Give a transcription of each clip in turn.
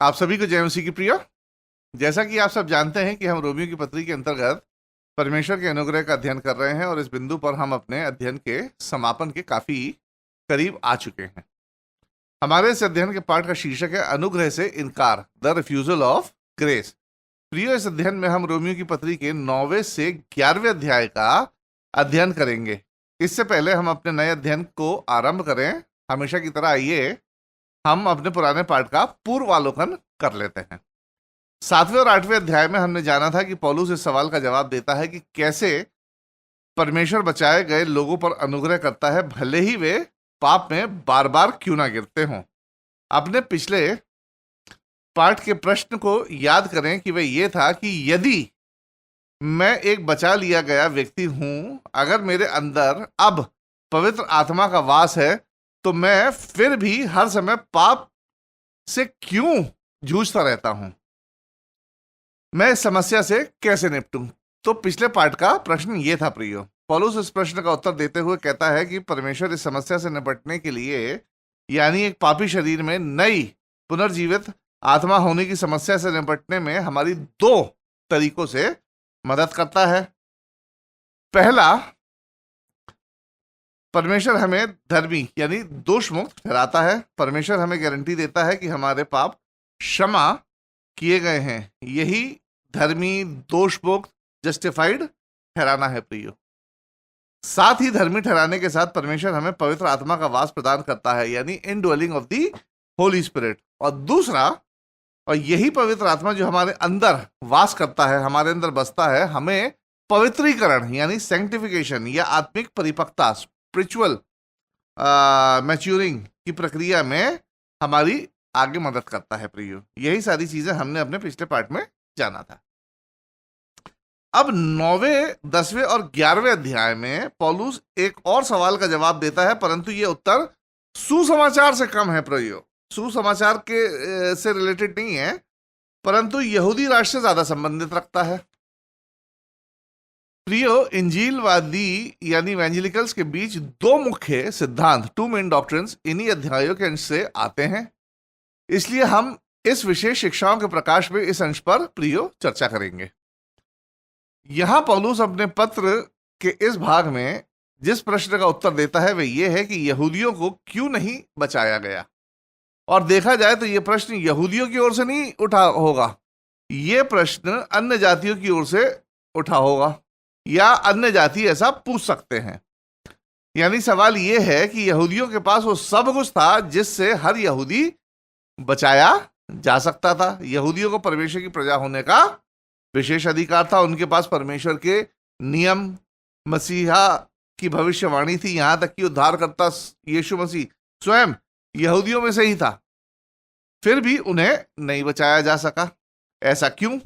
आप सभी को जय मसीह की प्रिय। जैसा कि आप सब जानते हैं कि हम रोमियो की पत्री के अंतर्गत परमेश्वर के अनुग्रह का अध्ययन कर रहे हैं और इस बिंदु पर हम अपने अध्ययन के समापन के काफी करीब आ चुके हैं। हमारे इस अध्ययन के पाठ का शीर्षक है अनुग्रह से इनकार, द रिफ्यूजल ऑफ ग्रेस। प्रियो, इस अध्ययन में हम रोमियो की पत्री के 9वें से 11वें अध्याय का अध्ययन करेंगे। इससे पहले हम अपने नए अध्ययन को आरंभ करें, हमेशा की तरह आइए हम अपने पुराने पाठ का पूर्वावलोकन कर लेते हैं। 7वें और 8वें अध्याय में हमने जाना था कि पौलुस इस सवाल का जवाब देता है कि कैसे परमेश्वर बचाए गए लोगों पर अनुग्रह करता है, भले ही वे पाप में बार बार क्यों ना गिरते हों। अपने पिछले पाठ के प्रश्न को याद करें कि वह ये था कि यदि मैं एक बचा लिया गया व्यक्ति हूं, अगर मेरे अंदर अब पवित्र आत्मा का वास है, तो मैं फिर भी हर समय पाप से क्यों जूझता रहता हूं? मैं इस समस्या से कैसे निपटूं? तो पिछले पाठ का प्रश्न यह था प्रियो। पौलुस इस प्रश्न का उत्तर देते हुए कहता है कि परमेश्वर इस समस्या से निपटने के लिए, यानी एक पापी शरीर में नई पुनर्जीवित आत्मा होने की समस्या से निपटने में हमारी 2 तरीकों से मदद करता है। पहला, परमेश्वर हमें धर्मी यानी दोष मुक्त ठहराता है। परमेश्वर हमें गारंटी देता है कि हमारे पाप क्षमा किए गए हैं। यही धर्मी, दोष मुक्त, जस्टिफाइड ठहराना है प्रियो। साथ ही धर्मी ठहराने के साथ परमेश्वर हमें पवित्र आत्मा का वास प्रदान करता है, यानी indwelling of the Holi spirit. और दूसरा, और यही पवित्र आत्मा जो हमारे अंदर वास करता है, हमारे अंदर बसता है, हमें पवित्रीकरण यानी सैंक्टिफिकेशन या आत्मिक परिपक्वता, स्पिरिचुअल मैच्योरिंग की प्रक्रिया में हमारी आगे मदद करता है प्रियो। यही सारी चीजें हमने अपने पिछले पार्ट में जाना था। अब 9वें, 10वें और 11वें अध्याय में पौलुस एक और सवाल का जवाब देता है, परंतु यह उत्तर सुसमाचार से कम है प्रियो। सुसमाचार के से रिलेटेड नहीं है, परंतु यहूदी राष्ट्र से ज्यादा संबंधित रखता है प्रियो। इंजीलवादी यानी इवेंजेलिकल्स के बीच 2 मुख्य सिद्धांत, 2 मेन डॉक्ट्रिन्स, इन्हीं अध्यायों के अंश से आते हैं। इसलिए हम इस विशेष शिक्षाओं के प्रकाश में इस अंश पर प्रियो चर्चा करेंगे। यहां पौलुस अपने पत्र के इस भाग में जिस प्रश्न का उत्तर देता है वह यह है कि यहूदियों को क्यों नहीं बचाया गया। और देखा जाए तो यह प्रश्न यहूदियों की ओर से नहीं उठा होगा, यह प्रश्न अन्य जातियों की ओर से उठा होगा, या अन्य जाति ऐसा पूछ सकते हैं। यानी सवाल यह है कि यहूदियों के पास वो सब कुछ था जिससे हर यहूदी बचाया जा सकता था। यहूदियों को परमेश्वर की प्रजा होने का विशेष अधिकार था। उनके पास परमेश्वर के नियम, मसीहा की भविष्यवाणी थी, यहां तक कि उद्धारकर्ता यीशु मसीह स्वयं यहूदियों में से ही था। फिर भी उन्हें नहीं बचाया जा सका। ऐसा क्यों?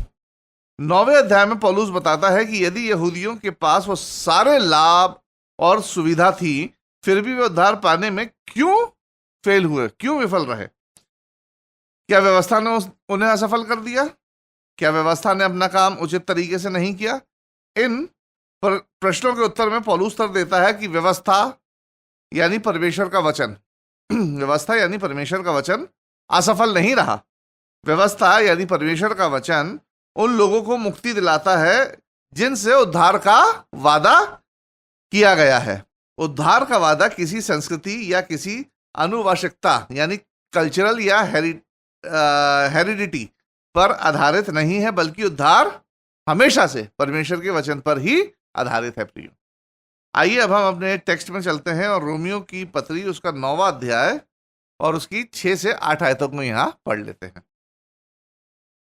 9वें अध्याय में पौलुस बताता है कि यदि यहूदियों के पास वो सारे लाभ और सुविधा थी, फिर भी वे उद्धार पाने में क्यों फेल हुए, क्यों विफल रहे? क्या व्यवस्था ने उन्हें असफल कर दिया? क्या व्यवस्था ने अपना काम उचित तरीके से नहीं किया? इन प्रश्नों के उत्तर में पौलुस उत्तर देता है कि व्यवस्था यानी परमेश्वर का वचन व्यवस्था यानी परमेश्वर का वचन असफल नहीं रहा। व्यवस्था यानी परमेश्वर का वचन उन लोगों को मुक्ति दिलाता है जिनसे उद्धार का वादा किया गया है। उद्धार का वादा किसी संस्कृति या किसी आनुवंशिकता यानी कल्चरल या हेरिडिटी पर आधारित नहीं है, बल्कि उद्धार हमेशा से परमेश्वर के वचन पर ही आधारित है प्रियो। आइए अब हम अपने टेक्स्ट में चलते हैं और रोमियो की पत्री उसका 9वां अध्याय और उसकी 6 से 8 आयतों को यहां पढ़ लेते हैं।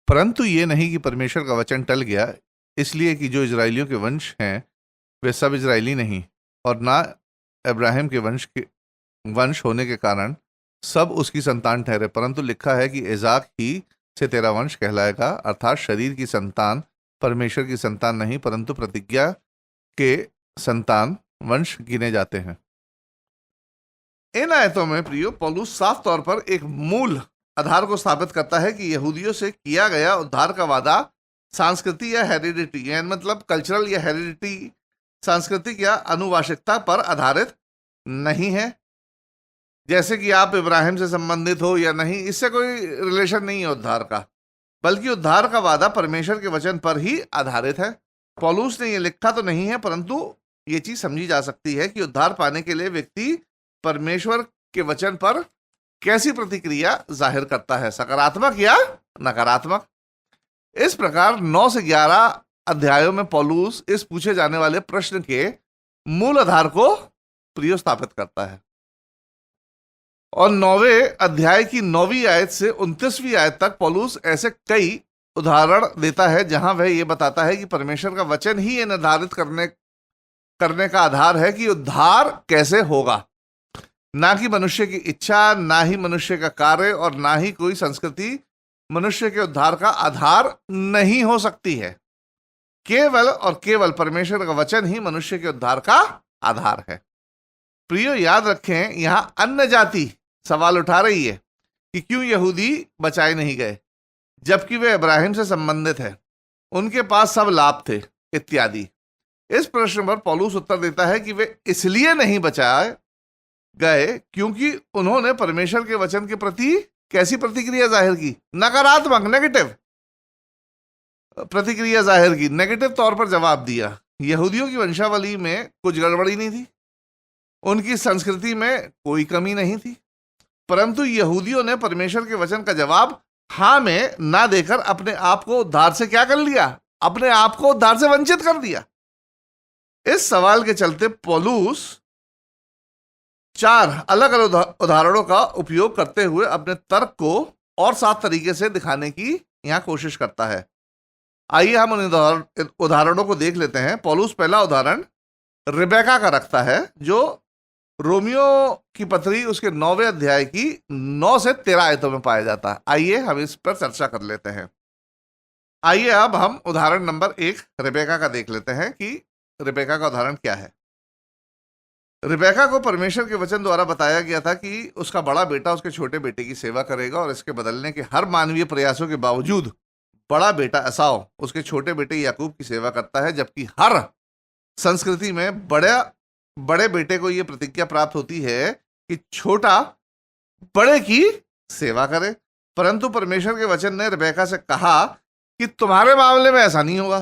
परंतु ये नहीं कि परमेश्वर का वचन टल गया, इसलिए कि जो इजराइलियों के वंश हैं वे सब इजराइली नहीं, और ना अब्राहम के वंश होने के कारण सब उसकी संतान ठहरे, परंतु लिखा है कि इसाक ही से तेरा वंश कहलाएगा, अर्थात शरीर की संतान परमेश्वर की संतान नहीं, परंतु प्रतिज्ञा के संतान वंश गिने जाते हैं। इन आयतों में प्रियो पौलुस साफ तौर पर एक मूल आधार को स्थापित करता है कि यहूदियों से किया गया उद्धार का वादा सांस्कृतिक या हेरिडिटी यानी मतलब कल्चरल या हेरिडिटी, सांस्कृतिक या आनुवंशिकता पर आधारित नहीं है। जैसे कि आप इब्राहिम से संबंधित हो या नहीं, इससे कोई रिलेशन नहीं है उद्धार का, बल्कि उद्धार का वादा परमेश्वर के वचन पर ही आधारित है। पौलुस ने यह लिखा तो नहीं है, परंतु यह चीज समझी जा सकती है कि उद्धार पाने के लिए व्यक्ति परमेश्वर के वचन पर कैसी प्रतिक्रिया जाहिर करता है, सकारात्मक या नकारात्मक। इस प्रकार 9 से 11 अध्यायों में पौलुस इस पूछे जाने वाले प्रश्न के मूल आधार को प्रियो स्थापित करता है, और 9वें अध्याय की 9वीं आयत से 29वीं आयत तक पौलुस ऐसे कई उदाहरण देता है जहां वह यह बताता है कि परमेश्वर का वचन ही यह निर्धारित करने का आधार है कि उद्धार कैसे होगा, ना कि मनुष्य की इच्छा, ना ही मनुष्य का कार्य, और ना ही कोई संस्कृति मनुष्य के उद्धार का आधार नहीं हो सकती है। केवल और केवल परमेश्वर का वचन ही मनुष्य के उद्धार का आधार है। प्रियो, याद रखें, यहां अन्य जाति सवाल उठा रही है कि क्यों यहूदी बचाए नहीं गए जबकि वे इब्राहिम से संबंधित है, उनके पास सब लाभ थे इत्यादि। इस प्रश्न पर पौलुस उत्तर देता है कि वे इसलिए नहीं बचाए गए क्योंकि उन्होंने परमेश्वर के वचन के प्रति कैसी प्रतिक्रिया जाहिर की, नकारात्मक, नेगेटिव प्रतिक्रिया जाहिर की, नेगेटिव तौर पर जवाब दिया। यहूदियों की वंशावली में कुछ गड़बड़ी नहीं थी, उनकी संस्कृति में कोई कमी नहीं थी, परंतु यहूदियों ने परमेश्वर के वचन का जवाब हां में ना देकर अपने आप को उद्धार से क्या कर लिया, अपने आप को उद्धार से वंचित कर दिया। इस सवाल के चलते पौलुस 4 अलग अलग उदाहरणों का उपयोग करते हुए अपने तर्क को और साफ तरीके से दिखाने की यहां कोशिश करता है। आइए हम उन उदाहरणों को देख लेते हैं। पौलुस पहला उदाहरण रिबेका का रखता है, जो रोमियो की पत्री उसके 9वें अध्याय की 9 से 13 आयतों में पाया जाता है। आइए हम इस पर चर्चा कर लेते हैं। आइए अब हम उदाहरण नंबर 1 रिबेका का देख लेते हैं कि रिबेका का उदाहरण क्या है। रिबेका को परमेश्वर के वचन द्वारा बताया गया था कि उसका बड़ा बेटा उसके छोटे बेटे की सेवा करेगा, और इसके बदलने के हर मानवीय प्रयासों के बावजूद बड़ा बेटा एसाव उसके छोटे बेटे याकूब की सेवा करता है, जबकि हर संस्कृति में बड़े बेटे को यह प्रतिज्ञा प्राप्त होती है कि छोटा बड़े की सेवा करे। परंतु परमेश्वर के वचन ने रिबेका से कहा कि तुम्हारे मामले में ऐसा नहीं होगा,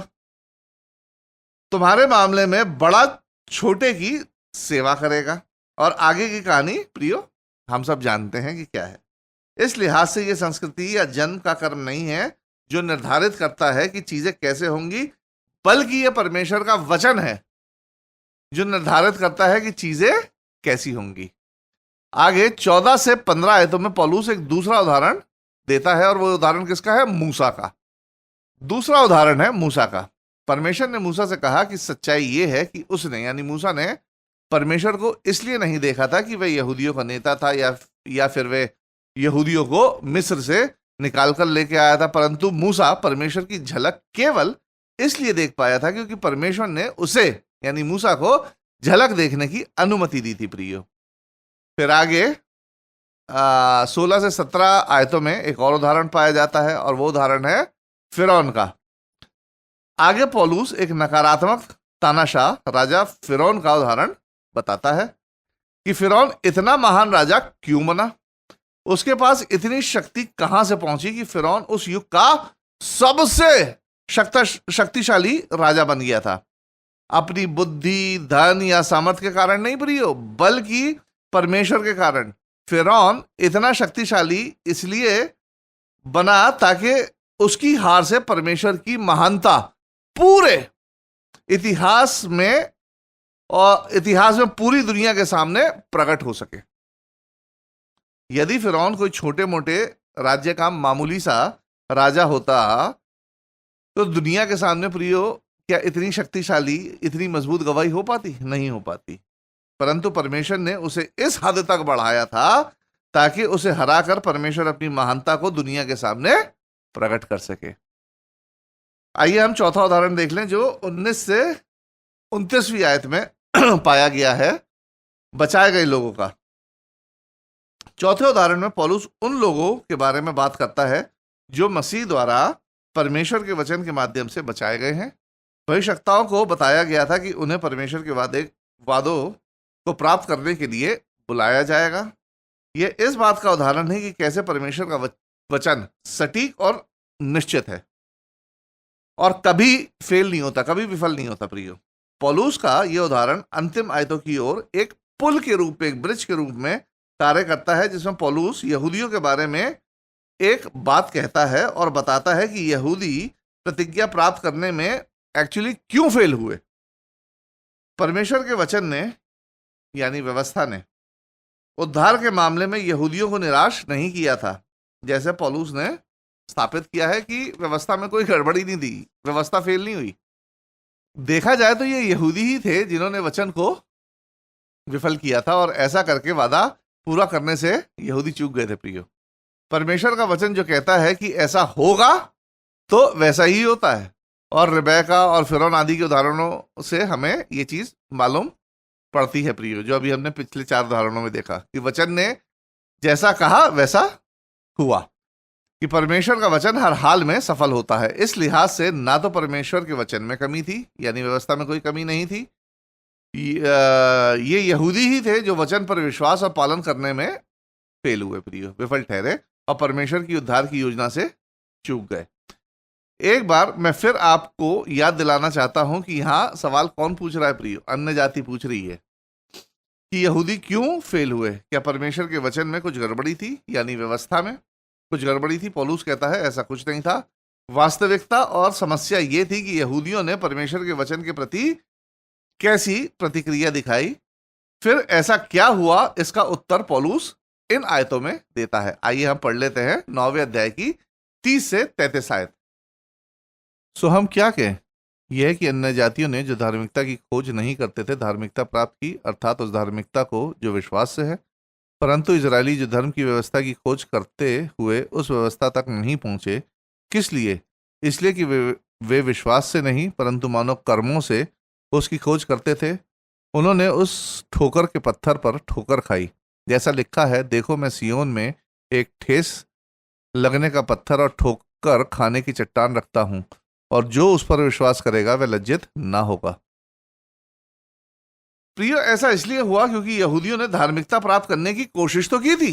तुम्हारे मामले में बड़ा छोटे की सेवा करेगा। और आगे की कहानी प्रियो हम सब जानते हैं कि क्या है। इस लिहाज से यह संस्कृति या जन्म का कर्म नहीं है जो निर्धारित करता है कि चीजें कैसे होंगी, बल्कि यह परमेश्वर का वचन है जो निर्धारित करता है कि चीजें कैसी होंगी। आगे 14 से 15 आयतों में पौलुस एक दूसरा उदाहरण देता है, और वो उदाहरण किसका है? मूसा का। दूसरा उदाहरण है मूसा का। परमेश्वर ने मूसा से कहा कि सच्चाई यह है कि उसने यानी मूसा ने परमेश्वर को इसलिए नहीं देखा था कि वह यहूदियों का नेता था या फिर वह यहूदियों को मिस्र से निकाल कर लेके आया था, परंतु मूसा परमेश्वर की झलक केवल इसलिए देख पाया था क्योंकि परमेश्वर ने उसे यानी मूसा को झलक देखने की अनुमति दी थी प्रियो। फिर आगे 16 से 17 आयतों में एक और उदाहरण पाया जाता है, और वो उदाहरण है फिरौन का। आगे पौलुस एक नकारात्मक तानाशाह राजा फिरौन का उदाहरण बताता है कि फिरौन इतना महान राजा क्यों बना, उसके पास इतनी शक्ति कहां से पहुंची कि फिरौन उस युग का सबसे शक्तिशाली राजा बन गया था। अपनी बुद्धि, धन या सामर्थ्य के कारण नहीं प्रियो, बल्कि परमेश्वर के कारण। फिरौन इतना शक्तिशाली इसलिए बना ताकि उसकी हार से परमेश्वर की महानता पूरे इतिहास में पूरी दुनिया के सामने प्रकट हो सके। यदि फिरौन कोई छोटे मोटे राज्य का मामूली सा राजा होता तो दुनिया के सामने प्रियो क्या इतनी शक्तिशाली, इतनी मजबूत गवाही हो पाती? नहीं हो पाती। परंतु परमेश्वर ने उसे इस हद तक बढ़ाया था ताकि उसे हराकर परमेश्वर अपनी महानता को दुनिया के सामने प्रकट कर सके। आइए हम चौथा उदाहरण देख लें जो 19 से 29वीं आयत में पाया गया है, बचाए गए लोगों का। चौथे उदाहरण में पौलुस उन लोगों के बारे में बात करता है जो मसीह द्वारा परमेश्वर के वचन के माध्यम से बचाए गए हैं। भविष्यवक्ताओं को बताया गया था कि उन्हें परमेश्वर के वादों को प्राप्त करने के लिए बुलाया जाएगा। यह इस बात का उदाहरण है कि कैसे परमेश्वर का वचन सटीक और निश्चित है और कभी फेल नहीं होता, कभी विफल नहीं होता। प्रियो, पौलुस का यह उदाहरण अंतिम आयतों की ओर एक पुल के रूप में, एक ब्रिज के रूप में कार्य करता है, जिसमें पौलुस यहूदियों के बारे में एक बात कहता है और बताता है कि यहूदी प्रतिज्ञा प्राप्त करने में एक्चुअली क्यों फेल हुए। परमेश्वर के वचन ने, यानी व्यवस्था ने, उद्धार के मामले में यहूदियों को निराश नहीं किया था, जैसे पौलुस ने स्थापित किया है कि व्यवस्था में कोई गड़बड़ी नहीं दी, व्यवस्था फेल नहीं हुई। देखा जाए तो ये यहूदी ही थे जिन्होंने वचन को विफल किया था, और ऐसा करके वादा पूरा करने से यहूदी चूक गए थे। प्रियो, परमेश्वर का वचन जो कहता है कि ऐसा होगा तो वैसा ही होता है, और रिबेका और फिरौन आदि के उदाहरणों से हमें ये चीज मालूम पड़ती है। प्रियो, जो अभी हमने पिछले 4 उदाहरणों में देखा कि वचन ने जैसा कहा वैसा हुआ, कि परमेश्वर का वचन हर हाल में सफल होता है। इस लिहाज से ना तो परमेश्वर के वचन में कमी थी, यानी व्यवस्था में कोई कमी नहीं थी। ये यहूदी ही थे जो वचन पर विश्वास और पालन करने में फेल हुए, प्रियो, विफल ठहरे और परमेश्वर की उद्धार की योजना से चूक गए। एक बार मैं फिर आपको याद दिलाना चाहता हूं कि यहां सवाल कौन पूछ रहा है, प्रियो? अन्य जाति पूछ रही है कि यहूदी क्यों फेल हुए। क्या परमेश्वर के वचन में कुछ गड़बड़ी थी, यानी व्यवस्था में कुछ गड़बड़ी थी? पौलुस कहता है ऐसा कुछ नहीं था। वास्तविकता और समस्या यह थी कि यहूदियों ने परमेश्वर के वचन के प्रति कैसी प्रतिक्रिया दिखाई। फिर ऐसा क्या हुआ, इसका उत्तर पौलुस इन आयतों में देता है। आइए हम पढ़ लेते हैं 9वें अध्याय की 30 से 33 आयत। सो हम क्या कहें? यह कि अन्य जातियों ने जो धार्मिकता की खोज नहीं करते थे धार्मिकता प्राप्त की, अर्थात उस धार्मिकता को जो विश्वास से है, परंतु इजरायली जो धर्म की व्यवस्था की खोज करते हुए उस व्यवस्था तक नहीं पहुंचे। किस लिए? इसलिए कि वे विश्वास से नहीं परंतु मानव कर्मों से उसकी खोज करते थे। उन्होंने उस ठोकर के पत्थर पर ठोकर खाई, जैसा लिखा है, देखो मैं सियोन में एक ठेस लगने का पत्थर और ठोकर खाने की चट्टान रखता हूं, और जो उस पर विश्वास करेगा वह लज्जित ना होगा। प्रियो, ऐसा इसलिए हुआ क्योंकि यहूदियों ने धार्मिकता प्राप्त करने की कोशिश तो की थी,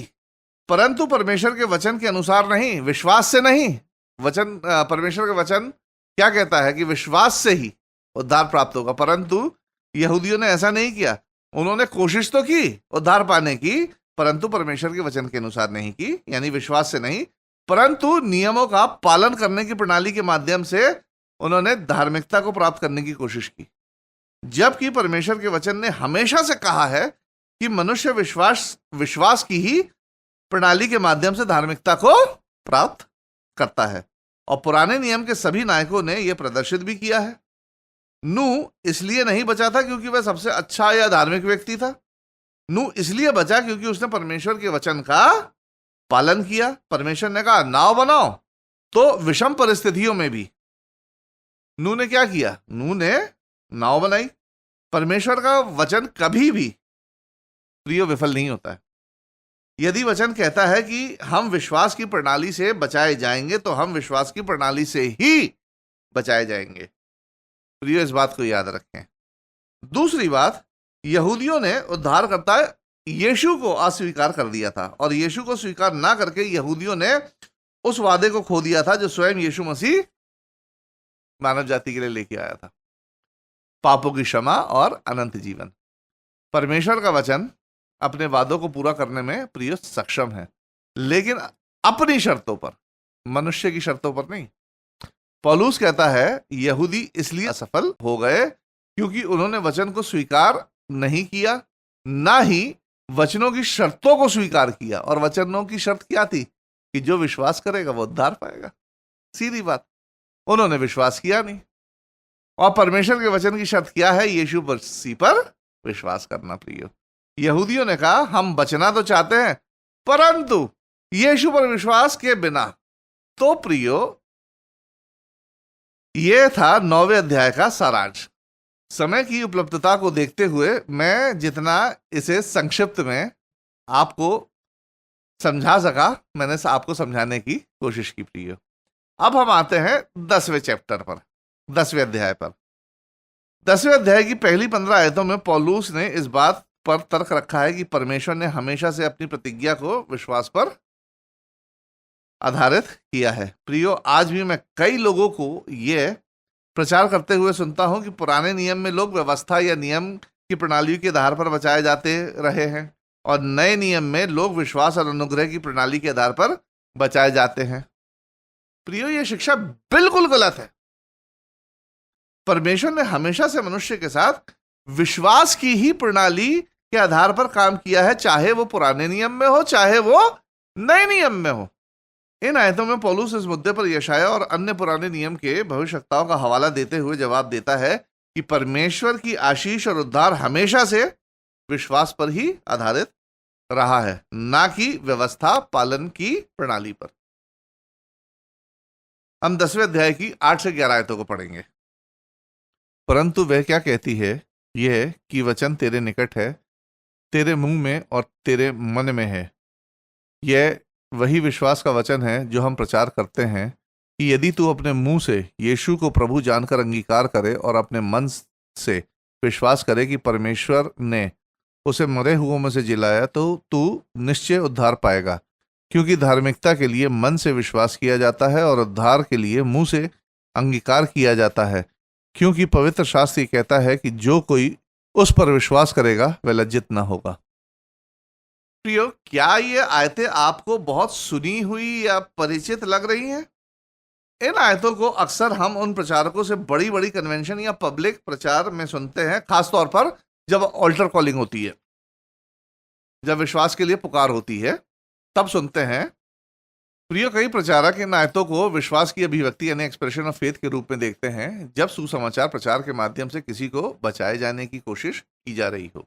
परंतु परमेश्वर के वचन के अनुसार नहीं, विश्वास से नहीं। परमेश्वर का वचन क्या कहता है कि विश्वास से ही उद्धार प्राप्त होगा, परंतु यहूदियों ने ऐसा नहीं किया। उन्होंने कोशिश तो की उद्धार पाने की, परंतु परमेश्वर के वचन के अनुसार नहीं की, यानी विश्वास से नहीं, परंतु नियमों का पालन करने की प्रणाली के माध्यम से उन्होंने धार्मिकता को प्राप्त करने की कोशिश की। जबकि परमेश्वर के वचन ने हमेशा से कहा है कि मनुष्य विश्वास की ही प्रणाली के माध्यम से धार्मिकता को प्राप्त करता है, और पुराने नियम के सभी नायकों ने यह प्रदर्शित भी किया है। नूह इसलिए नहीं बचा था क्योंकि वह सबसे अच्छा या धार्मिक व्यक्ति था। नूह इसलिए बचा क्योंकि उसने परमेश्वर के वचन का पालन किया। परमेश्वर ने कहा नाव बनाओ, तो विषम परिस्थितियों में भी नूह ने क्या किया? नूह ने नाव बनाई। परमेश्वर का वचन कभी भी, प्रियो, विफल नहीं होता है। यदि वचन कहता है कि हम विश्वास की प्रणाली से बचाए जाएंगे, तो हम विश्वास की प्रणाली से ही बचाए जाएंगे। प्रियो, इस बात को याद रखें। दूसरी बात, यहूदियों ने उद्धारकर्ता यीशु को अस्वीकार कर दिया था, और यीशु को स्वीकार ना करके यहूदियों ने उस वादे को खो दिया था जो स्वयं यीशु मसीह मानव जाति के लिए लेके आया था, पापों की क्षमा और अनंत जीवन। परमेश्वर का वचन अपने वादों को पूरा करने में, प्रिय, सक्षम है, लेकिन अपनी शर्तों पर, मनुष्य की शर्तों पर नहीं। पौलुस कहता है यहूदी इसलिए असफल हो गए क्योंकि उन्होंने वचन को स्वीकार नहीं किया, ना ही वचनों की शर्तों को स्वीकार किया। और वचनों की शर्त क्या थी? कि जो विश्वास करेगा वो उद्धार पाएगा। सीधी बात, उन्होंने विश्वास किया नहीं। और परमेश्वर के वचन की शर्त क्या है? यीशु मसीह पर विश्वास करना। प्रियो, यहूदियों ने कहा हम बचना तो चाहते हैं परंतु यीशु पर विश्वास के बिना। तो प्रियो, यह था 9वें अध्याय का सारांश। समय की उपलब्धता को देखते हुए मैं जितना इसे संक्षिप्त में आपको समझा सका, मैंने आपको समझाने की कोशिश की। प्रियो, अब हम आते हैं 10वें चैप्टर पर, 10वें अध्याय पर। 10वें अध्याय की पहली 15 आयतों में पौलुस ने इस बात पर तर्क रखा है कि परमेश्वर ने हमेशा से अपनी प्रतिज्ञा को विश्वास पर आधारित किया है। प्रियो, आज भी मैं कई लोगों को यह प्रचार करते हुए सुनता हूं कि पुराने नियम में लोग व्यवस्था या नियम की प्रणाली के आधार पर बचाए जाते रहे हैं और नए नियम में लोग विश्वास और अनुग्रह की प्रणाली के आधार पर बचाए जाते हैं। प्रियो, यह शिक्षा बिल्कुल गलत है। परमेश्वर ने हमेशा से मनुष्य के साथ विश्वास की ही प्रणाली के आधार पर काम किया है, चाहे वो पुराने नियम में हो चाहे वो नए नियम में हो। इन आयतों में पौलुस इस मुद्दे पर यशाया और अन्य पुराने नियम के भविष्यवक्ताओं का हवाला देते हुए जवाब देता है कि परमेश्वर की आशीष और उद्धार हमेशा से विश्वास पर ही आधारित रहा है, ना कि व्यवस्था पालन की प्रणाली पर। हम 10वें अध्याय की 8 से 11 आयतों को पढ़ेंगे। परंतु वह क्या कहती है, यह कि वचन तेरे निकट है, तेरे मुंह में और तेरे मन में है। यह वही विश्वास का वचन है जो हम प्रचार करते हैं कि यदि तू अपने मुंह से यीशु को प्रभु जानकर अंगीकार करे और अपने मन से विश्वास करे कि परमेश्वर ने उसे मरे हुओं में से जिलाया, तो तू निश्चय उद्धार पाएगा। क्योंकि धार्मिकता के लिए मन से विश्वास किया जाता है और उद्धार के लिए मुंह से अंगीकार किया जाता है। क्योंकि पवित्र शास्त्र ये कहता है कि जो कोई उस पर विश्वास करेगा वह लज्जित न होगा। प्रियो, क्या ये आयतें आपको बहुत सुनी हुई या परिचित लग रही हैं? इन आयतों को अक्सर हम उन प्रचारकों से बड़ी बड़ी कन्वेंशन या पब्लिक प्रचार में सुनते हैं, खासतौर पर जब ऑल्टर कॉलिंग होती है, जब विश्वास के लिए पुकार होती है, तब सुनते हैं। प्रियो, कई प्रचारक इन आयतों को विश्वास की अभिव्यक्ति यानी एक्सप्रेशन ऑफ फेथ के रूप में देखते हैं जब सुसमाचार प्रचार के माध्यम से किसी को बचाए जाने की कोशिश की जा रही हो।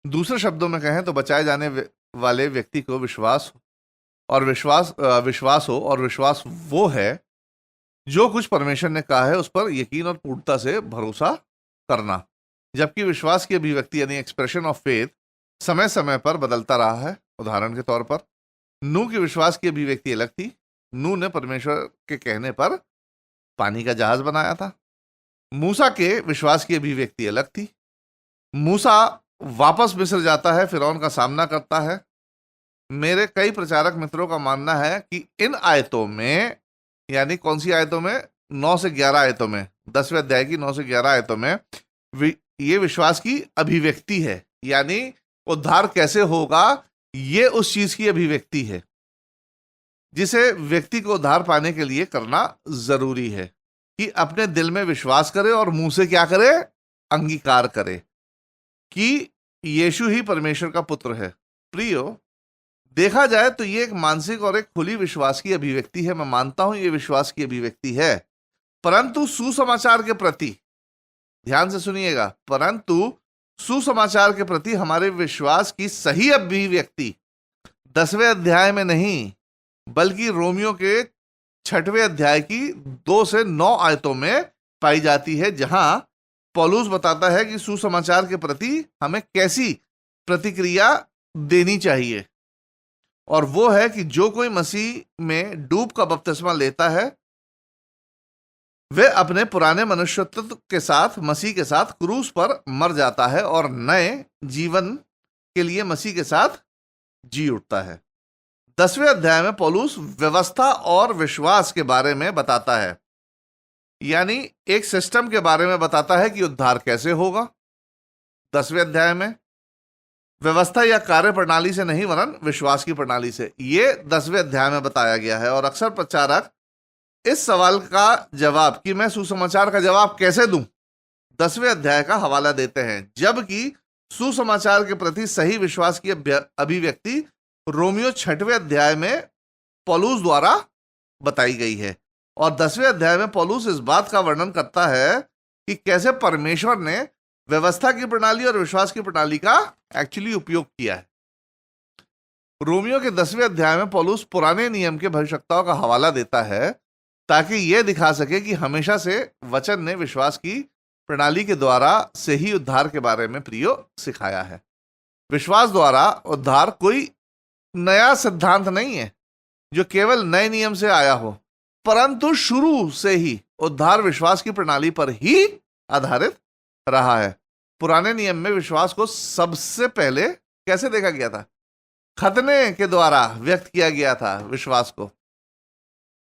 दूसरे शब्दों में कहें तो बचाए जाने वाले व्यक्ति को विश्वास हो, और विश्वास वो है जो कुछ परमेश्वर ने कहा है उस पर यकीन और पूर्णता से भरोसा करना। जबकि विश्वास की अभिव्यक्ति यानी एक्सप्रेशन ऑफ फेथ समय समय पर बदलता रहा है। उदाहरण के तौर पर नूह की विश्वास की अभिव्यक्ति अलग थी। नूह ने परमेश्वर के कहने पर पानी का जहाज बनाया था। मूसा के विश्वास की अभिव्यक्ति अलग थी। मूसा वापस मिस्र जाता है, फिरौन का सामना करता है। मेरे कई प्रचारक मित्रों का मानना है कि इन आयतों में, यानी कौन सी आयतों में, 9 से 11 आयतों में, 10वें अध्याय की 9 से 11 आयतों में ये विश्वास की अभिव्यक्ति है, यानी उद्धार कैसे होगा, ये उस चीज की अभिव्यक्ति है जिसे व्यक्ति को उद्धार पाने के लिए करना जरूरी है कि अपने दिल में विश्वास करे और मुंह से क्या करे, अंगीकार करे कि यीशु ही परमेश्वर का पुत्र है। प्रियो, देखा जाए तो ये एक मानसिक और एक खुली विश्वास की अभिव्यक्ति है। मैं मानता हूं ये विश्वास की अभिव्यक्ति है, परंतु सुसमाचार के प्रति, ध्यान से सुनिएगा, परंतु सुसमाचार के प्रति हमारे विश्वास की सही अभिव्यक्ति 10वें अध्याय में नहीं, बल्कि रोमियो के 6वें अध्याय की 2 से 9 आयतों में पाई जाती है, जहां पौलुस बताता है कि सुसमाचार के प्रति हमें कैसी प्रतिक्रिया देनी चाहिए। और वो है कि जो कोई मसीह में डूब का बपतिस्मा लेता है वह अपने पुराने मनुष्यत्व के साथ, मसीह के साथ क्रूस पर मर जाता है और नए जीवन के लिए मसीह के साथ जी उठता है। 10वें अध्याय में पौलुस व्यवस्था और विश्वास के बारे में बताता है, यानी एक सिस्टम के बारे में बताता है कि उद्धार कैसे होगा। 10वें अध्याय में व्यवस्था या कार्य प्रणाली से नहीं, वरन विश्वास की प्रणाली से, यह 10वें अध्याय में बताया गया है। और अक्सर प्रचारक इस सवाल का जवाब कि मैं सुसमाचार का जवाब कैसे दूं, 10वें अध्याय का हवाला देते हैं, जबकि सुसमाचार के प्रति सही विश्वास की अभिव्यक्ति रोमियो 6वें अध्याय में पौलुस द्वारा बताई गई है। और 10वें अध्याय में पौलुस इस बात का वर्णन करता है कि कैसे परमेश्वर ने व्यवस्था की प्रणाली और विश्वास की प्रणाली का एक्चुअली उपयोग किया है। रोमियो के 10वें अध्याय में पौलुस पुराने नियम के भविष्यवक्ताओं का हवाला देता है ताकि यह दिखा सके कि हमेशा से वचन ने विश्वास की प्रणाली के द्वारा से ही उद्धार के बारे में प्रियो सिखाया है। विश्वास द्वारा उद्धार कोई नया सिद्धांत नहीं है जो केवल नए नियम से आया हो, परंतु शुरू से ही उद्धार विश्वास की प्रणाली पर ही आधारित रहा है। पुराने नियम में विश्वास को सबसे पहले कैसे देखा गया था? खतने के द्वारा व्यक्त किया गया था विश्वास को।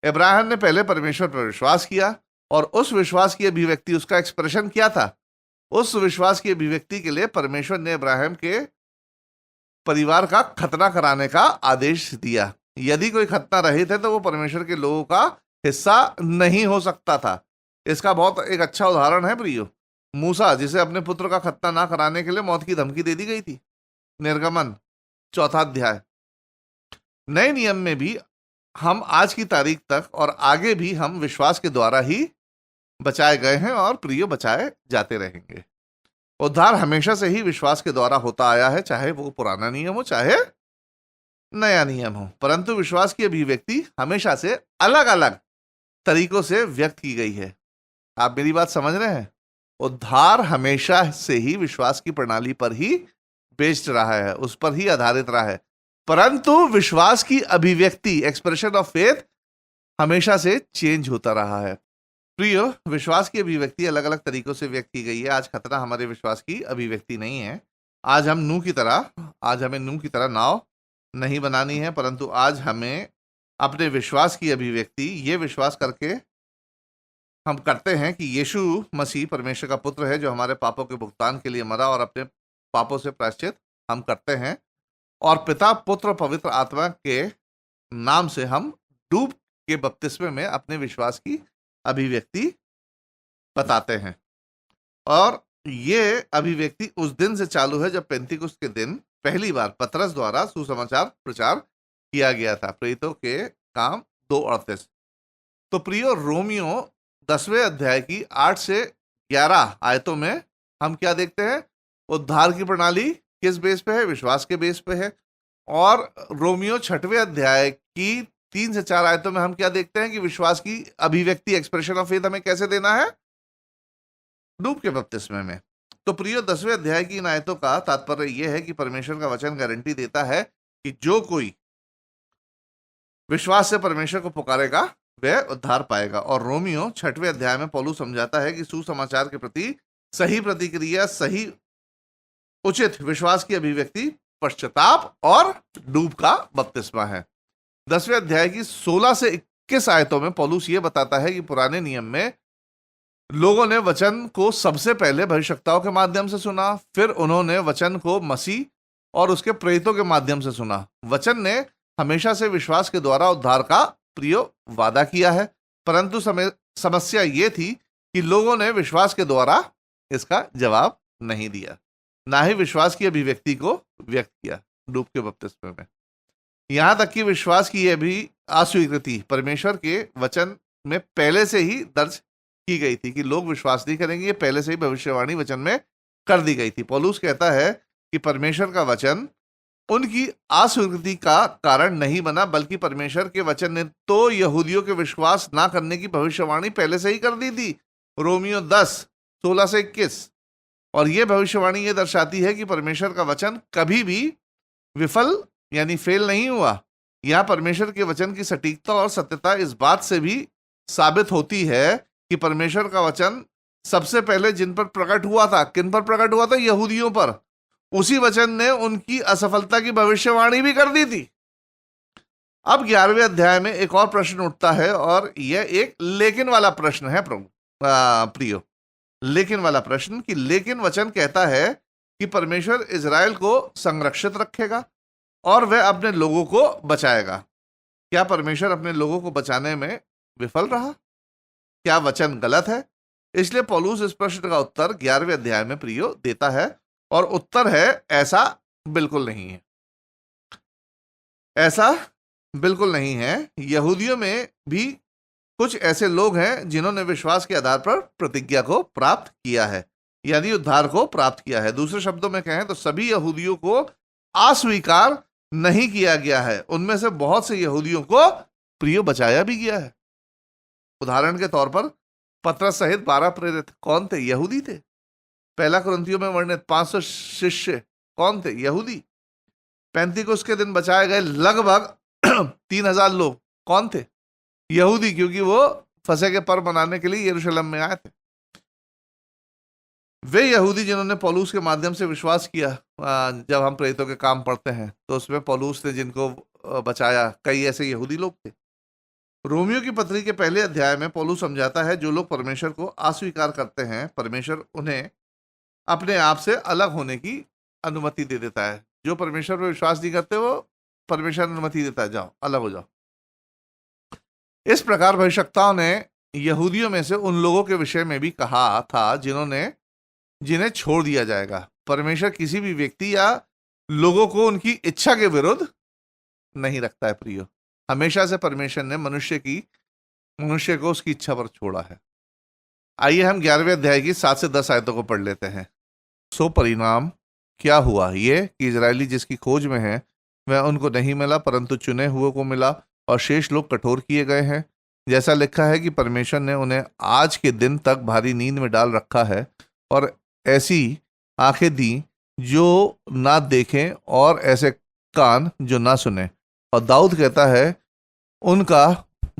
इब्राहिम ने पहले परमेश्वर पर विश्वास किया और उस विश्वास की अभिव्यक्ति, उसका एक्सप्रेशन क्या था? उस विश्वास की अभिव्यक्ति के लिए परमेश्वर ने इब्राहिम के परिवार का खतना कराने का आदेश दिया। यदि कोई खतना रहित है तो वो परमेश्वर के लोगों का हिस्सा नहीं हो सकता था। इसका बहुत एक अच्छा उदाहरण है प्रियो, मूसा, जिसे अपने पुत्र का खतना ना कराने के लिए मौत की धमकी दे दी गई थी। निर्गमन 4 अध्याय। नए नियम में भी हम आज की तारीख तक और आगे भी हम विश्वास के द्वारा ही बचाए गए हैं और प्रियो बचाए जाते रहेंगे। उद्धार हमेशा से ही विश्वास के द्वारा होता आया है, चाहे वो पुराना नियम हो चाहे नया नियम हो। परंतु विश्वास की अभिव्यक्ति हमेशा से अलग अलग तरीकों से व्यक्त की गई है। आप मेरी बात समझ रहे हैं? उद्धार हमेशा से ही विश्वास की प्रणाली पर ही बेस्ड रहा है, उस पर ही आधारित रहा है। परंतु विश्वास की अभिव्यक्ति, एक्सप्रेशन ऑफ फेथ, हमेशा से चेंज होता रहा है। प्रियो, विश्वास की अभिव्यक्ति अलग अलग तरीकों से व्यक्त की गई है। आज खतरा हमारे विश्वास की अभिव्यक्ति नहीं है। आज हमें नूह की तरह नाव नहीं बनानी है, परंतु आज हमें अपने विश्वास की अभिव्यक्ति ये विश्वास करके हम करते हैं कि यीशु मसीह परमेश्वर का पुत्र है, जो हमारे पापों के भुगतान के लिए मरा, और अपने पापों से प्रायश्चित हम करते हैं। और पिता, पुत्र, पवित्र आत्मा के नाम से हम डूब के बपतिस्मे में अपने विश्वास की अभिव्यक्ति बताते हैं। और ये अभिव्यक्ति उस दिन से चालू है जब पेंतीकुस्त के दिन पहली बार पतरस द्वारा सुसमाचार प्रचार किया गया था। प्रेरितों के काम 2:38। तो प्रियो, रोमियो 10वें अध्याय की 8 से 11 आयतों में हम क्या देखते हैं? उद्धार की प्रणाली किस बेस पे है? विश्वास के बेस पे है। और रोमियो 6वें अध्याय की 3 से 4 आयतों में हम क्या देखते हैं कि विश्वास की अभिव्यक्ति, एक्सप्रेशन ऑफ फेथ, हमें कैसे देना है? डूब के बपतिस्मे में। तो प्रियो, 10वें अध्याय की इन आयतों का तात्पर्य यह है कि परमेश्वर का वचन गारंटी देता है कि जो कोई विश्वास से परमेश्वर को पुकारेगा वह उद्धार पाएगा। और रोमियो 6वें अध्याय में पौलुस समझाता है कि सुसमाचार के प्रति सही प्रतिक्रिया, सही उचित विश्वास की अभिव्यक्ति पश्चाताप और डूब का बपतिस्मा है। 10वें अध्याय की 16 से 21 आयतों में पौलुस ये बताता है कि पुराने नियम में लोगों ने वचन को सबसे पहले भविष्यवक्ताओं के माध्यम से सुना, फिर उन्होंने वचन को मसीह और उसके प्रेरितों के माध्यम से सुना। वचन ने हमेशा से विश्वास के द्वारा उद्धार का प्रिय वादा किया है, परंतु समस्या ये थी कि लोगों ने विश्वास के द्वारा इसका जवाब नहीं दिया, ना ही विश्वास की अभिव्यक्ति को व्यक्त किया डूब के बपतिस्मे में। यहां तक कि विश्वास की यह भी अस्वीकृति परमेश्वर के वचन में पहले से ही दर्ज की गई थी कि लोग विश्वास नहीं करेंगे। ये पहले से ही भविष्यवाणी वचन में कर दी गई थी। पौलुस कहता है कि परमेश्वर का वचन उनकी अस्वीकृति का कारण नहीं बना, बल्कि परमेश्वर के वचन ने तो यहूदियों के विश्वास ना करने की भविष्यवाणी पहले से ही कर दी थी। रोमियो 10:16 से 21। और यह भविष्यवाणी ये दर्शाती है कि परमेश्वर का वचन कभी भी विफल यानी फेल नहीं हुआ। यहां परमेश्वर के वचन की सटीकता और सत्यता इस बात से भी साबित होती है कि परमेश्वर का वचन सबसे पहले जिन पर प्रकट हुआ था, किन पर प्रकट हुआ था? यहूदियों पर। उसी वचन ने उनकी असफलता की भविष्यवाणी भी कर दी थी। अब 11वें अध्याय में एक और प्रश्न उठता है, और यह एक लेकिन वाला प्रश्न है प्रियो, लेकिन वाला प्रश्न कि लेकिन वचन कहता है कि परमेश्वर इजराइल को संरक्षित रखेगा और वह अपने लोगों को बचाएगा। क्या परमेश्वर अपने लोगों को बचाने में विफल रहा? क्या वचन गलत है? इसलिए पौलुस इस प्रश्न का उत्तर 11वें अध्याय में प्रियो देता है, और उत्तर है ऐसा बिल्कुल नहीं है। ऐसा बिल्कुल नहीं है। यहूदियों में भी कुछ ऐसे लोग हैं जिन्होंने विश्वास के आधार पर प्रतिज्ञा को प्राप्त किया है, यानी उद्धार को प्राप्त किया है। दूसरे शब्दों में कहें तो सभी यहूदियों को अस्वीकार नहीं किया गया है। उनमें से बहुत से यहूदियों को प्रियो बचाया भी गया है। उदाहरण के तौर पर पतरस सहित 12 प्रेरित कौन थे? यहूदी थे। पहला कुरिन्थियों में वर्णित 500 शिष्य कौन थे? यहूदी। पेंतीकुस्त के दिन बचाए गए लगभग 3000 लोग कौन थे? यहूदी, क्योंकि वो फसह के पर्व मनाने के लिए यरूशलेम में आए थे। वे यहूदी जिन्होंने पौलुस के माध्यम से विश्वास किया, जब हम प्रेरितों के काम पढ़ते हैं तो उसमें पौलुस ने जिनको बचाया, कई ऐसे यहूदी लोग थे। रोमियो की पत्री के पहले अध्याय में पौलुस समझाता है जो लोग परमेश्वर को अस्वीकार करते हैं, परमेश्वर उन्हें अपने आप से अलग होने की अनुमति दे देता है। जो परमेश्वर पर विश्वास नहीं करते वो परमेश्वर अनुमति देता है, जाओ अलग हो जाओ। इस प्रकार भविष्यवक्ताओं ने यहूदियों में से उन लोगों के विषय में भी कहा था जिन्हें छोड़ दिया जाएगा। परमेश्वर किसी भी व्यक्ति या लोगों को उनकी इच्छा के विरुद्ध नहीं रखता है प्रियो। हमेशा से परमेश्वर ने मनुष्य को उसकी इच्छा पर छोड़ा है। आइए हम 11वें अध्याय की 7 से 10 आयतों को पढ़ लेते हैं। सो परिणाम क्या हुआ, ये कि इजरायली जिसकी खोज में है वह उनको नहीं मिला, परंतु चुने हुए को मिला, और शेष लोग कठोर किए गए हैं। जैसा लिखा है कि परमेश्वर ने उन्हें आज के दिन तक भारी नींद में डाल रखा है और ऐसी आंखें दी जो ना देखें और ऐसे कान जो ना सुने। और दाऊद कहता है उनका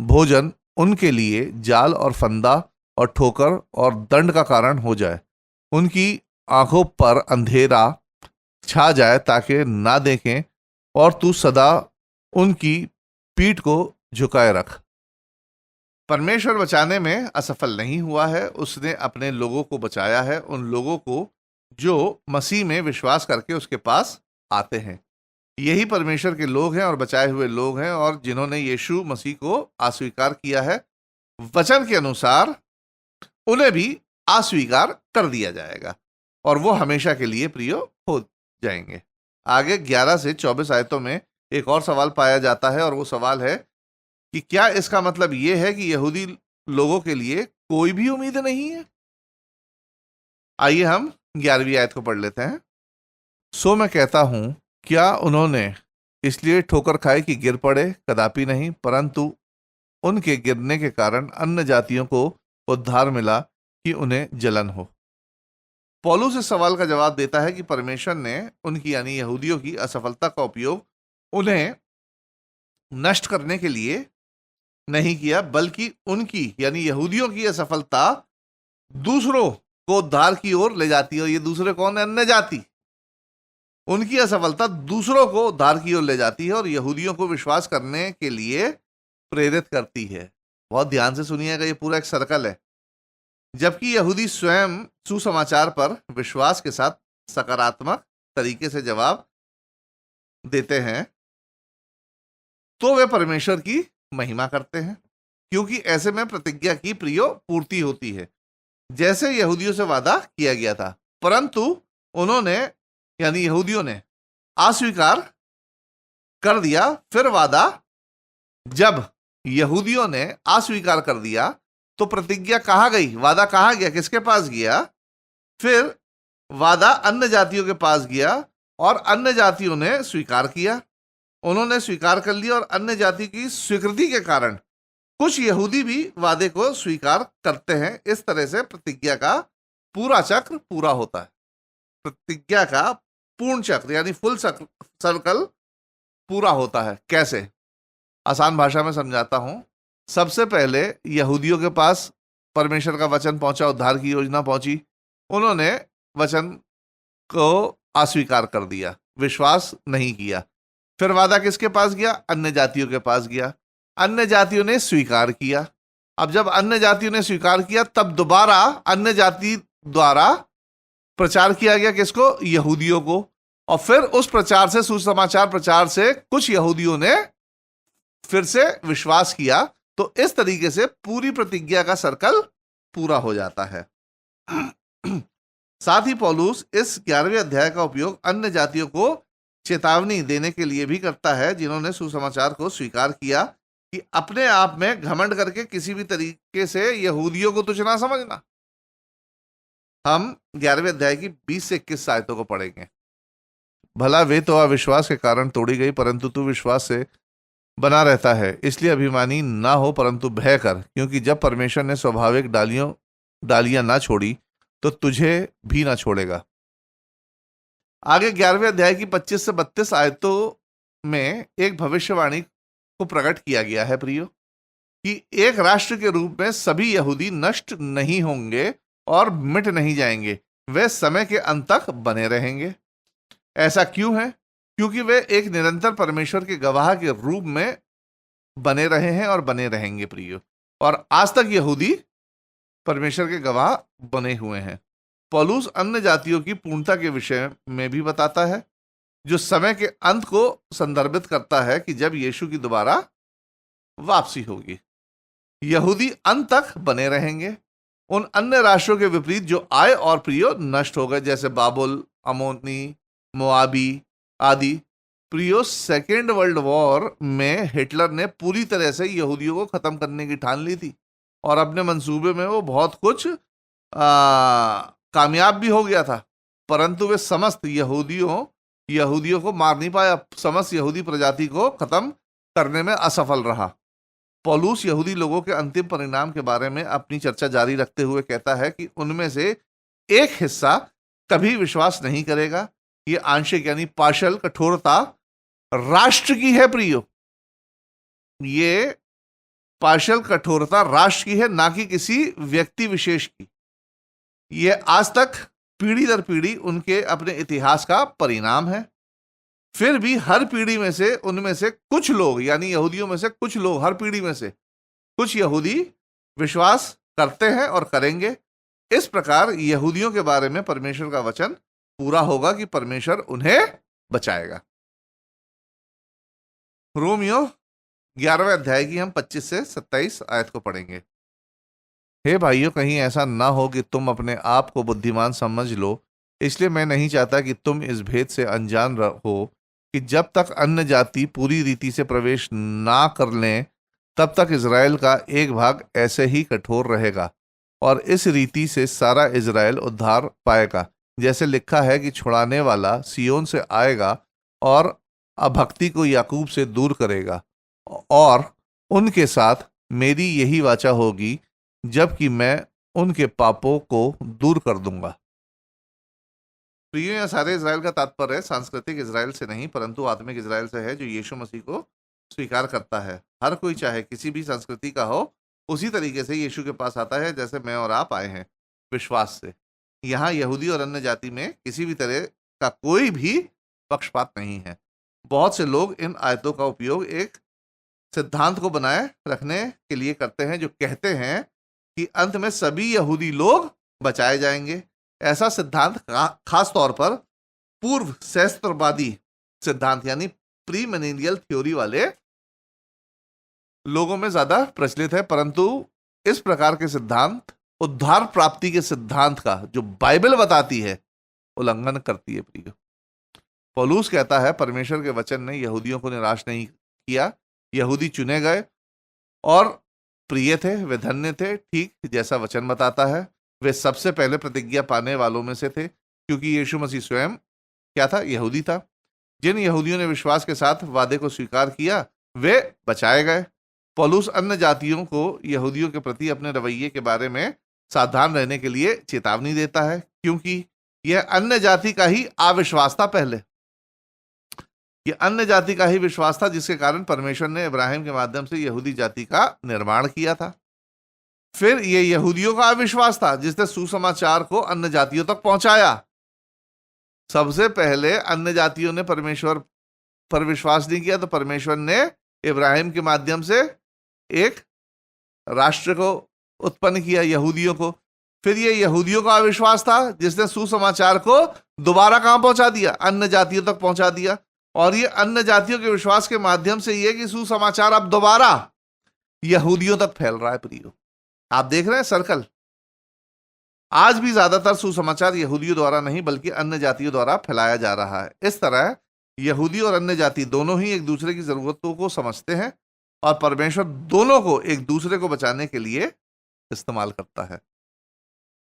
भोजन उनके लिए जाल और फंदा और ठोकर और दंड का कारण हो जाए, उनकी आंखों पर अंधेरा छा जाए ताकि ना देखें, और तू सदा उनकी पीठ को झुकाए रख। परमेश्वर बचाने में असफल नहीं हुआ है, उसने अपने लोगों को बचाया है, उन लोगों को जो मसीह में विश्वास करके उसके पास आते हैं। यही परमेश्वर के लोग हैं और बचाए हुए लोग हैं, और जिन्होंने यीशु मसीह को अस्वीकार किया है, वचन के अनुसार उन्हें भी अस्वीकार कर दिया जाएगा और वो हमेशा के लिए प्रिय हो जाएंगे। आगे 11 से 24 आयतों में एक और सवाल पाया जाता है, और वो सवाल है कि क्या इसका मतलब ये है कि यहूदी लोगों के लिए कोई भी उम्मीद नहीं है? आइए हम 11वीं आयत को पढ़ लेते हैं। सो मैं कहता हूं, क्या उन्होंने इसलिए ठोकर खाई कि गिर पड़े? कदापि नहीं, परंतु उनके गिरने के कारण अन्य जातियों को उद्धार मिला कि उन्हें जलन हो। पौलुस इस सवाल का जवाब देता है कि परमेश्वर ने उनकी यानी यहूदियों की असफलता का उपयोग उन्हें नष्ट करने के लिए नहीं किया, बल्कि उनकी यानी यहूदियों की असफलता दूसरों को उद्धार की ओर ले जाती है। और ये दूसरे कौन है? अन्य जाति। उनकी असफलता दूसरों को उद्धार की ओर ले जाती है और यहूदियों को विश्वास करने के लिए प्रेरित करती है। बहुत ध्यान से सुनिएगा, ये पूरा एक सर्कल है। जबकि यहूदी स्वयं सुसमाचार पर विश्वास के साथ सकारात्मक तरीके से जवाब देते हैं, तो वे परमेश्वर की महिमा करते हैं, क्योंकि ऐसे में प्रतिज्ञा की प्रियो पूर्ति होती है, जैसे यहूदियों से वादा किया गया था। परंतु उन्होंने यानी यहूदियों ने अस्वीकार कर दिया। फिर वादा, जब यहूदियों ने अस्वीकार कर दिया तो प्रतिज्ञा कहाँ गई? वादा कहाँ गया? किसके पास गया? फिर वादा अन्य जातियों के पास गया और अन्य जातियों ने स्वीकार किया। उन्होंने स्वीकार कर लिया और अन्य जाति की स्वीकृति के कारण कुछ यहूदी भी वादे को स्वीकार करते हैं। इस तरह से प्रतिज्ञा का पूरा चक्र पूरा होता है। प्रतिज्ञा का पूर्ण चक्र यानी फुल सर्कल पूरा होता है। कैसे? आसान भाषा में समझाता हूं। सबसे पहले यहूदियों के पास परमेश्वर का वचन पहुंचा, उद्धार की योजना पहुंची। उन्होंने वचन को अस्वीकार कर दिया, विश्वास नहीं किया। फिर वादा किसके पास गया? अन्य जातियों के पास गया। अन्य जातियों ने स्वीकार किया। अब जब अन्य जातियों ने स्वीकार किया, तब दोबारा अन्य जाति द्वारा प्रचार किया गया किसको? यहूदियों को। और फिर उस प्रचार से, सुसमाचार प्रचार से, कुछ यहूदियों ने फिर से विश्वास किया। तो इस तरीके से पूरी प्रतिज्ञा का सर्कल पूरा हो जाता है। साथ ही पौलुस इस 11वें अध्याय का उपयोग अन्य जातियों को चेतावनी देने के लिए भी करता है, जिन्होंने सुसमाचार को स्वीकार किया, कि अपने आप में घमंड करके किसी भी तरीके से यहूदियों को तुच्छ ना समझना। हम 11वें अध्याय की 20 से 21 आयतों को पढ़ेंगे। भला वे तो अविश्वास के कारण तोड़ी गई, परंतु तू विश्वास से बना रहता है। इसलिए अभिमानी ना हो, परंतु भय कर, क्योंकि जब परमेश्वर ने स्वाभाविक डालियां ना छोड़ी तो तुझे भी ना छोड़ेगा। आगे 11वें अध्याय की 25 से 32 आयतों में एक भविष्यवाणी को प्रकट किया गया है प्रियो, कि एक राष्ट्र के रूप में सभी यहूदी नष्ट नहीं होंगे और मिट नहीं जाएंगे। वे समय के अंत तक बने रहेंगे। ऐसा क्यों है? क्योंकि वे एक निरंतर परमेश्वर के गवाह के रूप में बने रहे हैं और बने रहेंगे प्रियो। और आज तक यहूदी परमेश्वर के गवाह बने हुए हैं। पौलुस अन्य जातियों की पूर्णता के विषय में भी बताता है, जो समय के अंत को संदर्भित करता है कि जब यीशु की दोबारा वापसी होगी। यहूदी अंत तक बने रहेंगे, उन अन्य राष्ट्रों के विपरीत जो आए और प्रियो नष्ट हो गए, जैसे बाबुल, अमोनी, मोआबी आदि। प्रियो, सेकेंड वर्ल्ड वॉर में हिटलर ने पूरी तरह से यहूदियों को खत्म करने की ठान ली थी और अपने मंसूबे में वो बहुत कुछ कामयाब भी हो गया था, परंतु वे समस्त यहूदियों को मार नहीं पाया, समस्त यहूदी प्रजाति को खत्म करने में असफल रहा। पौलुस यहूदी लोगों के अंतिम परिणाम के बारे में अपनी चर्चा जारी रखते हुए कहता है कि उनमें से एक हिस्सा कभी विश्वास नहीं करेगा। ये आंशिक यानी पार्शल कठोरता राष्ट्र की है प्रियो, ये पार्शल कठोरता राष्ट्र की है, ना कि किसी व्यक्ति विशेष की। यह आज तक पीढ़ी दर पीढ़ी उनके अपने इतिहास का परिणाम है। फिर भी हर पीढ़ी में से उनमें से कुछ लोग, यानी यहूदियों में से कुछ लोग, हर पीढ़ी में से कुछ यहूदी विश्वास करते हैं और करेंगे। इस प्रकार यहूदियों के बारे में परमेश्वर का वचन पूरा होगा कि परमेश्वर उन्हें बचाएगा। रोमियो 11वें अध्याय की हम 25 से 27 आयत को पढ़ेंगे। हे भाइयों, कहीं ऐसा ना हो कि तुम अपने आप को बुद्धिमान समझ लो, इसलिए मैं नहीं चाहता कि तुम इस भेद से अनजान रहो कि जब तक अन्य जाति पूरी रीति से प्रवेश ना कर लें, तब तक इज़राइल का एक भाग ऐसे ही कठोर रहेगा और इस रीति से सारा इज़राइल उद्धार पाएगा। जैसे लिखा है कि छुड़ाने वाला सियोन से आएगा और अभक्ति को याकूब से दूर करेगा, और उनके साथ मेरी यही वाचा होगी, जबकि मैं उनके पापों को दूर कर दूंगा। प्रियो, यह सारे इज़राइल का तात्पर्य सांस्कृतिक इज़राइल से नहीं, परंतु आत्मिक इज़राइल से है, जो यीशु मसीह को स्वीकार करता है। हर कोई चाहे किसी भी संस्कृति का हो, उसी तरीके से यीशु के पास आता है जैसे मैं और आप आए हैं, विश्वास से। यहाँ यहूदी और अन्य जाति में किसी भी तरह का कोई भी पक्षपात नहीं है। बहुत से लोग इन आयतों का उपयोग एक सिद्धांत को बनाए रखने के लिए करते हैं, जो कहते हैं कि अंत में सभी यहूदी लोग बचाए जाएंगे। ऐसा सिद्धांत खास तौर पर पूर्व सहस्त्रवादी सिद्धांत यानी प्री मिलेनियल थ्योरी वाले लोगों में ज्यादा प्रचलित है, परंतु इस प्रकार के सिद्धांत उद्धार प्राप्ति के सिद्धांत का, जो बाइबल बताती है, उल्लंघन करती है प्रिय। पौलुस कहता है, परमेश्वर के वचन ने यहूदियों को निराश नहीं किया। यहूदी चुने गए और प्रिय थे, वे धन्य थे, ठीक जैसा वचन बताता है। वे सबसे पहले प्रतिज्ञा पाने वालों में से थे, क्योंकि यीशु मसीह स्वयं क्या था? यहूदी था। जिन यहूदियों ने विश्वास के साथ वादे को स्वीकार किया, वे बचाए गए। पौलुस अन्य जातियों को यहूदियों के प्रति अपने रवैये के बारे में सावधान रहने के लिए चेतावनी देता है, क्योंकि यह अन्य जाति का ही अविश्वास था। पहले यह अन्य जाति का ही विश्वास था, जिसके कारण परमेश्वर ने इब्राहिम के माध्यम से यहूदी जाति का निर्माण किया था। फिर यह यहूदियों का अविश्वास था, जिसने सुसमाचार को अन्य जातियों तक पहुंचाया। सबसे पहले अन्य जातियों ने परमेश्वर पर विश्वास नहीं किया, तो परमेश्वर ने इब्राहिम के माध्यम से एक राष्ट्र को उत्पन्न किया, यहूदियों को। फिर ये यहूदियों का अविश्वास था, जिसने सुसमाचार को दोबारा कहां पहुंचा दिया? अन्य जातियों तक पहुंचा दिया। और ये अन्य जातियों के विश्वास के माध्यम से ये कि सुसमाचार अब दोबारा यहूदियों तक फैल रहा है। प्रियो, आप देख रहे हैं सर्कल। आज भी ज्यादातर सुसमाचार यहूदियों द्वारा नहीं, बल्कि अन्य जातियों द्वारा फैलाया जा रहा है। इस तरह यहूदी और अन्य जाति दोनों ही एक दूसरे की जरूरतों को समझते हैं, और परमेश्वर दोनों को एक दूसरे को बचाने के लिए इस्तेमाल करता है।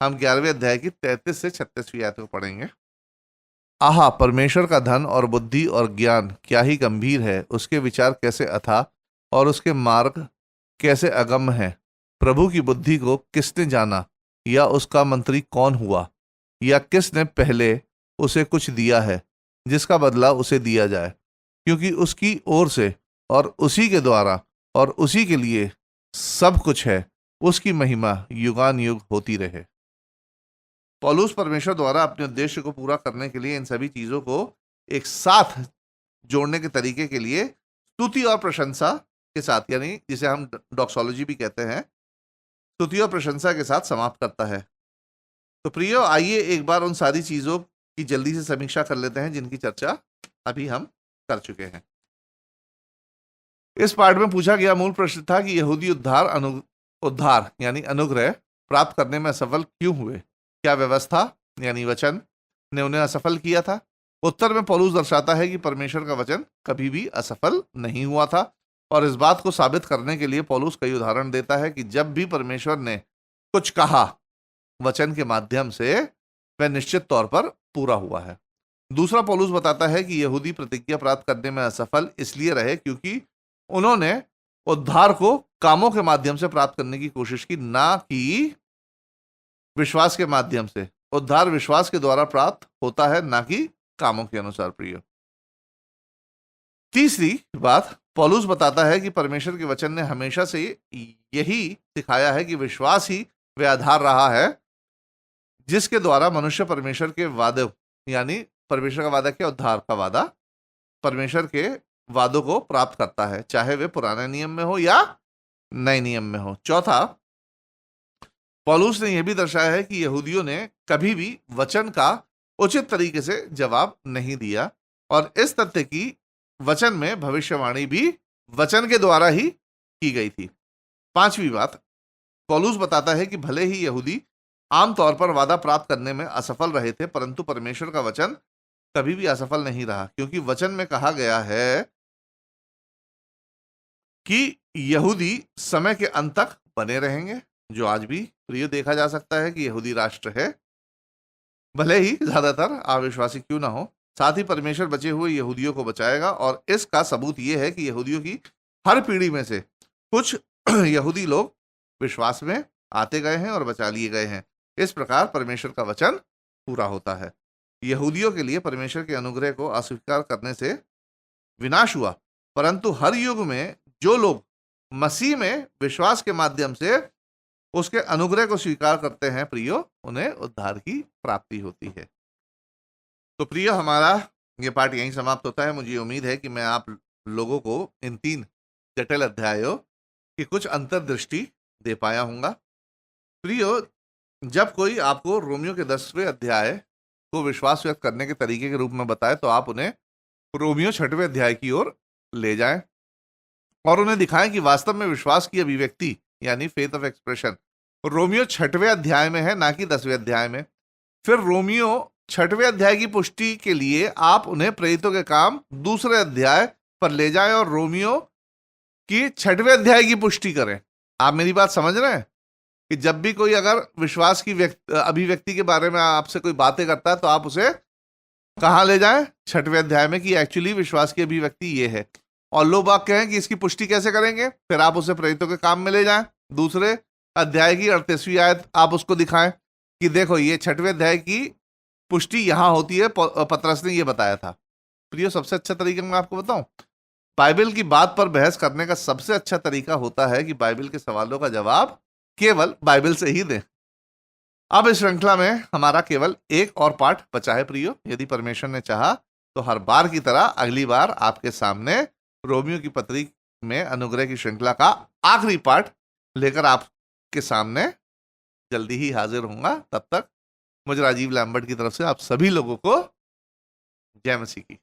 हम 11वें अध्याय की 33 से 36वीं आयत को पढ़ेंगे। आहा, परमेश्वर का धन और बुद्धि और ज्ञान क्या ही गंभीर है, उसके विचार कैसे अथाह और उसके मार्ग कैसे अगम्य है। प्रभु की बुद्धि को किसने जाना, या उसका मंत्री कौन हुआ, या किसने पहले उसे कुछ दिया है जिसका बदला उसे दिया जाए, क्योंकि उसकी ओर से और उसी के द्वारा और उसी के लिए सब कुछ है। उसकी महिमा युगान युग होती रहे। पौलुस परमेश्वर द्वारा अपने उद्देश्य को पूरा करने के लिए इन सभी चीजों को एक साथ जोड़ने के तरीके के लिए स्तुति और प्रशंसा के साथ, यानी जिसे हम डॉक्सोलॉजी भी कहते हैं, स्तुति और प्रशंसा के साथ समाप्त करता है। तो प्रियो, आइए एक बार उन सारी चीजों की जल्दी से समीक्षा कर लेते हैं जिनकी चर्चा अभी हम कर चुके हैं। इस पार्ट में पूछा गया मूल प्रश्न था कि यहूदी उद्धार यानी अनुग्रह प्राप्त करने में असफल क्यों हुए? क्या व्यवस्था यानी वचन ने उन्हें असफल किया था? उत्तर में पौलुस दर्शाता है कि परमेश्वर का वचन कभी भी असफल नहीं हुआ था, और इस बात को साबित करने के लिए पौलुस कई उदाहरण देता है कि जब भी परमेश्वर ने कुछ कहा वचन के माध्यम से, वह निश्चित तौर पर पूरा हुआ है। दूसरा, पौलुस बताता है कि यहूदी प्रतिज्ञा प्राप्त करने में असफल इसलिए रहे क्योंकि उन्होंने उद्धार को कामों के माध्यम से प्राप्त करने की कोशिश की, ना कि विश्वास के माध्यम से। उद्धार विश्वास के द्वारा प्राप्त होता है, ना कि कामों के अनुसार। प्रिय, तीसरी बात, पौलुस बताता है कि परमेश्वर के वचन ने हमेशा से यही सिखाया है कि विश्वास ही वह आधार रहा है जिसके द्वारा मनुष्य परमेश्वर के वादे, यानी परमेश्वर का वादा क्या? उद्धार का वादा, परमेश्वर के वादों को प्राप्त करता है, चाहे वे पुराने नियम में हो या नए नियम में हो। चौथा, पौलुस ने यह भी दर्शाया है कि यहूदियों ने कभी भी वचन का उचित तरीके से जवाब नहीं दिया, और इस तथ्य की वचन में भविष्यवाणी भी वचन के द्वारा ही की गई थी। पांचवी बात, पौलुस बताता है कि भले ही यहूदी आमतौर पर वादा प्राप्त करने में असफल रहे थे, परंतु परमेश्वर का वचन कभी भी असफल नहीं रहा, क्योंकि वचन में कहा गया है कि यहूदी समय के अंत तक बने रहेंगे, जो आज भी प्रिय देखा जा सकता है कि यहूदी राष्ट्र है, भले ही ज्यादातर अविश्वासी क्यों ना हो। साथ ही परमेश्वर बचे हुए यहूदियों को बचाएगा, और इसका सबूत यह है कि यहूदियों की हर पीढ़ी में से कुछ यहूदी लोग विश्वास में आते गए हैं और बचा लिए गए हैं। इस प्रकार परमेश्वर का वचन पूरा होता है। यहूदियों के लिए परमेश्वर के अनुग्रह को अस्वीकार करने से विनाश हुआ, परंतु हर युग में जो लोग मसीह में विश्वास के माध्यम से उसके अनुग्रह को स्वीकार करते हैं, प्रियो, उन्हें उद्धार की प्राप्ति होती है। तो प्रियो, हमारा ये पाठ यहीं समाप्त होता है। मुझे उम्मीद है कि मैं आप लोगों को इन 3 जटिल अध्यायों की कुछ अंतर्दृष्टि दे पाया हूंगा। प्रियो, जब कोई आपको रोमियो के 10वें अध्याय को विश्वास व्यक्त करने के तरीके के रूप में बताए, तो आप उन्हें रोमियो 6वें अध्याय की ओर ले जाएं और उन्हें दिखाएं कि वास्तव में विश्वास की अभिव्यक्ति यानी फेथ ऑफ एक्सप्रेशन रोमियो 6वें अध्याय में है, ना कि 10वें अध्याय में। फिर रोमियो 6वें अध्याय की पुष्टि के लिए आप उन्हें प्रेरितों के काम 2 अध्याय पर ले जाएं और रोमियो की 6वें अध्याय की पुष्टि करें। आप मेरी बात समझ रहे हैं कि जब भी कोई अगर विश्वास की अभिव्यक्ति के बारे में आपसे कोई बातें करता है, तो आप उसे कहां ले जाएं? 6वें अध्याय में, कि एक्चुअली विश्वास की अभिव्यक्ति ये है। और लोग बात कहें कि इसकी पुष्टि कैसे करेंगे? फिर आप उसे प्रेरितों के काम में ले जाएं, 2 अध्याय की 38वीं आयत आप उसको दिखाएं कि देखो ये 6वें अध्याय की पुष्टि यहां होती है, पतरस ने ये बताया था। प्रियो, सबसे अच्छा तरीका मैं आपको बताऊं, बाइबल की बात पर बहस करने का सबसे अच्छा तरीका होता है कि बाइबल के सवालों का जवाब केवल बाइबल से ही दें। अब इस श्रृंखला में हमारा केवल एक और पाठ बचा है प्रियो। यदि परमेश्वर ने चाहा तो हर बार की तरह अगली बार आपके सामने रोमियो की पत्री में अनुग्रह की श्रृंखला का आखिरी पाठ लेकर आपके सामने जल्दी ही हाजिर होऊंगा। तब तक मुझे राजीव लैम्बर्ट की तरफ से आप सभी लोगों को जय मसीह की।